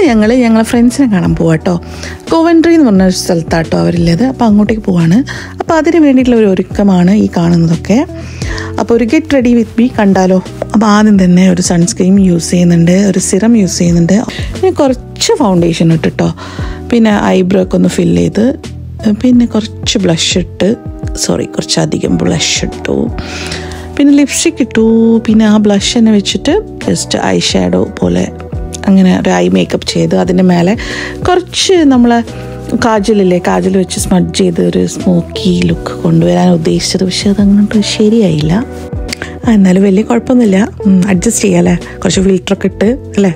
ഞങ്ങളെ ഫ്രണ്ട്സിനെ കാണാൻ പോവാം കേട്ടോ. കോവൻട്രി എന്ന് പറഞ്ഞ ഒരു സ്ഥലത്താട്ടോ അവരുള്ളത്. അപ്പോൾ അങ്ങോട്ടേക്ക് പോവാണ്. അപ്പോൾ അതിന് വേണ്ടിയിട്ടുള്ള ഒരു ഒരുക്കമാണ് ഈ കാണുന്നതൊക്കെ. അപ്പോൾ ഒരു ഗെറ്റ് റെഡി വിത്ത് മീ കണ്ടാലോ. അപ്പോൾ ആദ്യം തന്നെ ഒരു സൺസ്ക്രീം യൂസ് ചെയ്യുന്നുണ്ട്, ഒരു സിറം യൂസ് ചെയ്യുന്നുണ്ട്, പിന്നെ കുറച്ച് ഫൗണ്ടേഷൻ ഇട്ടിട്ടോ, പിന്നെ ഐബ്രോ ഒക്കെ ഒന്ന് ഫില്ല് ചെയ്ത്, പിന്നെ കുറച്ച് ബ്ലഷ് ഇട്ട്, കുറച്ചധികം ബ്ലഷ് ഇട്ടു, പിന്നെ ലിപ്സ്റ്റിക് ഇട്ടു, പിന്നെ ആ ബ്ലഷ് തന്നെ വെച്ചിട്ട് ജസ്റ്റ് ഐ ഷാഡോ പോലെ അങ്ങനെ ഒരു ഐ മേക്കപ്പ് ചെയ്ത് അതിൻ്റെ മേലെ കുറച്ച് നമ്മൾ കാജൽ വെച്ച് സ്മഡ്ജ് ചെയ്ത് ഒരു സ്മോക്കി ലുക്ക് കൊണ്ടുവരാൻ ഉദ്ദേശിച്ചത്. പക്ഷെ അതങ്ങോട്ട് ശരിയായില്ല. എന്നാലും വലിയ കുഴപ്പമൊന്നുമില്ല, അഡ്ജസ്റ്റ് ചെയ്യാമല്ലേ, കുറച്ച് ഫിൽറ്ററൊക്കെ ഇട്ട് അല്ലേ.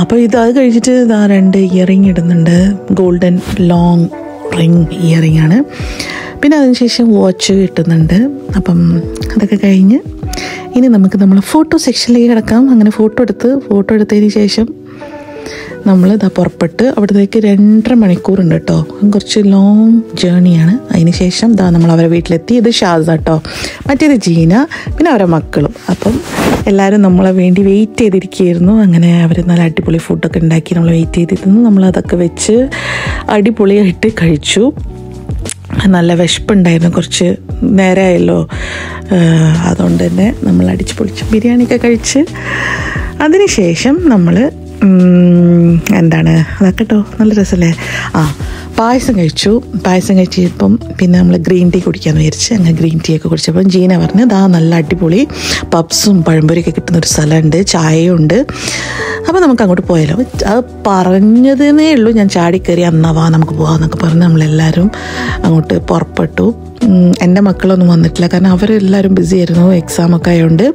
അപ്പോൾ അത് കഴിച്ചിട്ട് 2 ഇയറിങ് ഇടുന്നുണ്ട്. ഗോൾഡൻ ലോങ് റിങ് ഇയറിങ് ആണ്. പിന്നെ അതിനുശേഷം വാച്ച് കിട്ടുന്നുണ്ട്. അപ്പം അതൊക്കെ കഴിഞ്ഞ് ഇനി നമുക്ക് നമ്മളെ ഫോട്ടോ സെക്ഷനിലേക്ക് കിടക്കാം. അങ്ങനെ ഫോട്ടോ എടുത്തതിന് ശേഷം നമ്മൾ പുറപ്പെട്ട് അവിടത്തേക്ക് 2.5 മണിക്കൂറുണ്ട് കേട്ടോ. കുറച്ച് ലോങ് ജേണിയാണ്. അതിന് ശേഷം നമ്മൾ അവരെ വീട്ടിലെത്തി. ഇത് ഷാസ കേട്ടോ, മറ്റേത് ജീന, പിന്നെ അവരെ മക്കളും. അപ്പം എല്ലാവരും നമ്മളെ വേണ്ടി വെയിറ്റ് ചെയ്തിരിക്കുകയായിരുന്നു. അങ്ങനെ അവർ നല്ല അടിപൊളി ഫുഡൊക്കെ ഉണ്ടാക്കി നമ്മൾ വെയിറ്റ് ചെയ്തിരുന്നു. നമ്മളതൊക്കെ വെച്ച് അടിപൊളിയായിട്ട് കഴിച്ചു. നല്ല വിശപ്പുണ്ടായിരുന്നു, കുറച്ച് നേരമായല്ലോ. അതുകൊണ്ട് തന്നെ നമ്മൾ അടിച്ച് പൊളിച്ച് ബിരിയാണിയൊക്കെ കഴിച്ച് അതിന് ശേഷം നമ്മൾ അതൊക്കെ കേട്ടോ നല്ല രസമല്ലേ. പായസം കഴിച്ചപ്പം പിന്നെ നമ്മൾ ഗ്രീൻ ടീ കുടിക്കാമെന്ന് വിചാരിച്ച് അങ്ങനെ ഗ്രീൻ ടീ ഒക്കെ കുടിച്ചപ്പം ജീന പറഞ്ഞ് നല്ല അടിപൊളി പപ്സും പഴംപൊരിയൊക്കെ കിട്ടുന്ന ഒരു സ്ഥലമുണ്ട്, ചായയും ഉണ്ട്, അപ്പോൾ നമുക്ക് അങ്ങോട്ട് പോയാലോ. അത് പറഞ്ഞതേ ഉള്ളൂ, ഞാൻ ചാടിക്കയറി വാ നമുക്ക് പോകാമെന്നൊക്കെ പറഞ്ഞ് നമ്മളെല്ലാവരും അങ്ങോട്ട് പുറപ്പെട്ടു. എൻ്റെ മക്കളൊന്നും വന്നിട്ടില്ല, കാരണം അവരെല്ലാവരും ബിസി ആയിരുന്നു, എക്സാമൊക്കെ ആയതുകൊണ്ട്.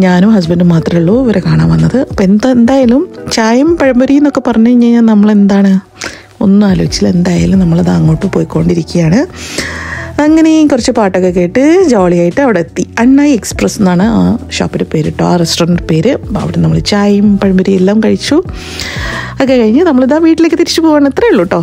ഞാനും ഹസ്ബൻഡും മാത്രമേ ഉള്ളൂ ഇവരെ കാണാൻ വന്നത്. അപ്പോൾ എന്തായാലും ചായയും പഴംപൊരി എന്നൊക്കെ പറഞ്ഞു കഴിഞ്ഞാൽ നമ്മളെന്താണ് ഒന്നും ആലോചിച്ചില്ല. എന്തായാലും നമ്മളത് അങ്ങോട്ട് പോയിക്കൊണ്ടിരിക്കുകയാണ്. അങ്ങനെ കുറച്ച് പാട്ടൊക്കെ കേട്ട് ജോളിയായിട്ട് അവിടെ എത്തി. അണ്ണായി എക്സ്പ്രസ് എന്നാണ് ആ ഷോപ്പിൻ്റെ പേര് കേട്ടോ, ആ റെസ്റ്റോറൻറ്റ് പേര്. അവിടെ നമ്മൾ ചായയും പഴംപൊരിയും എല്ലാം കഴിച്ചു. ഒക്കെ കഴിഞ്ഞ് നമ്മളിതാ വീട്ടിലേക്ക് തിരിച്ചു പോകാൻ. അത്രയേ ഉള്ളൂ കേട്ടോ.